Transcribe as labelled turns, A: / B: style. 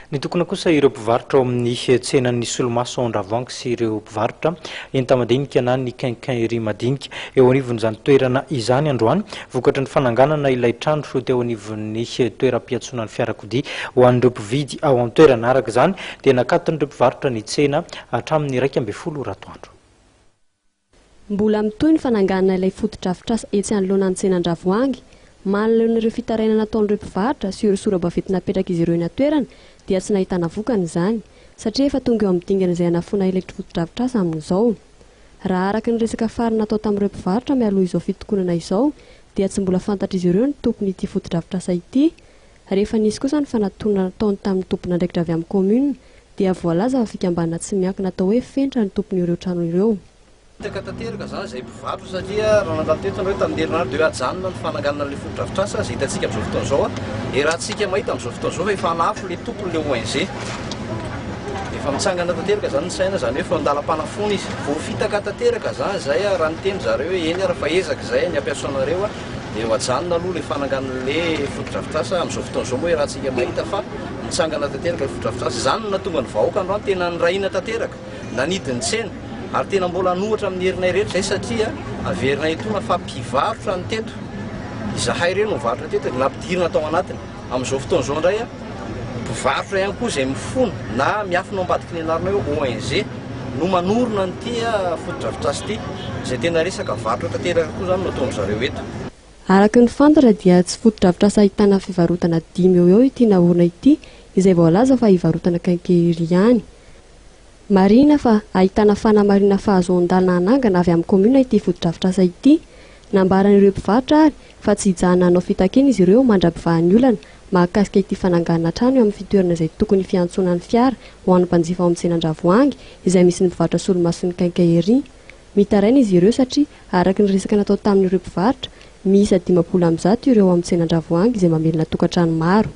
A: Ny tokony kosa ireo mpivarotra ao amin'ny tsenan'ny solomaso Andravoahangy sy ireo mpivarotra enta-madinika na ny quincaillerie madinika eo anivon'izany toerana izany androany vokatry ny fananganana ilay trano so teo anivon'ny toeram-piatsonan'ny fiarakodia ho an'ireo mpividy ao an-toerana. Araka izany dia nakaton'ireo mpivarotra ny tsena hatramin'ny 1 ratoandro.
B: Mbola mitohy ny fananganana ilay foto-drafitrasa etsy anoloana ny tsena Andravoahangy. Manoloan'ireo fitarainana nataon'ireo mpivarotra sy ireo sora-baventy napetraka izy ireo eny an-toerana dia tsy nahitana vokany izany satria efa tonga eo amin'ny dingana izay hanafona ilay foto-drafitrasa amin'izao. Raha araka ny resaka farina natao tamin'ireo mpivarotra mialoha izao fitokonana izao dia tsy mbola fantatra izy ireo ny tompony ity foto-drafitrasa ity. Rehefa nisy kosa ny fanatona nataony tamin'ny tompona andraikitra avy amin'ny commune dia voalaza fa fikambanana tsy miankina atao hoe fentra ny tompony ireo trano ireo.
C: Tanteraka zany izay mpivarotra satria raha nandalo teto anareo tamin'ny herinandro dia ajanona ny fananganana ilay foto-drafitrasa izay hitantsika amin'izao fotoana izao dia raha antsika mahita amin'izao fotoana izao fa efa anafo ilay tompon'ilay ONG. Efa mitsangana tanteraka zany ny saina zany hoe efa andalam-panafona izy. Voafitaka tanteraka zany izay raha ny teny zareo hoe eny raha fa ezaka izay ny ampiasanareo dia ho ajanona aloha ilay fananganan'ilay foto-drafitrasa amin'izao fotoana izao moa raha antsika mahita fa mitsangana tanteraka ilay foto-drafitrasa. Izany no natonga ny vahoaka androany tena nirahina tanteraka nanidiny tsena. Ary tena mbola nohatra amin'ny herinay rehetra izay satria averinay itona fa mpivarotra ny teto. Izahay ireo no mivarotra teto dia nampidirina tao anatiny. Amin'izao fotoana izao indray mpivarotra ihany koa izay mifono na miafina ambadiky ny anarana hoe ONG no manorina n'ity foto-drafitrasa ity izay tena resaka varotra tanteraka koa izany no ataon'ny zareo eto.
B: Araka ny fantatra dia tsy foto-drafitrasa ahitana fivarotana 5 eo ity naorina ity izay voalaza fa hivarotana quincaillerie ihany. Marina fa ahitana fanamarina fahazoan-dalana anangana avy amin'ny commune ity foto-drafitrasa ity. Nambaran'ireo mpivarotra ary fa tsy hijahana hanao fitakiana izy ireo mandra-pivahan'ny olana mahakasika ity fananganana trano eo amin'ny fitoerana izay tokony fiantsonan'ny fiara ho an'ny mpanjifa ao amin'ny tsena Andravoahangy izay misy ny mpivarotra solomaso ny quincaillerie. Mitaraina izy ireo satria araka ny resaka natao tamin'ireo mpivarotra miisa 500 ireo ao amin'ny tsena Andravoahangy izay mamelona tokantrano maro.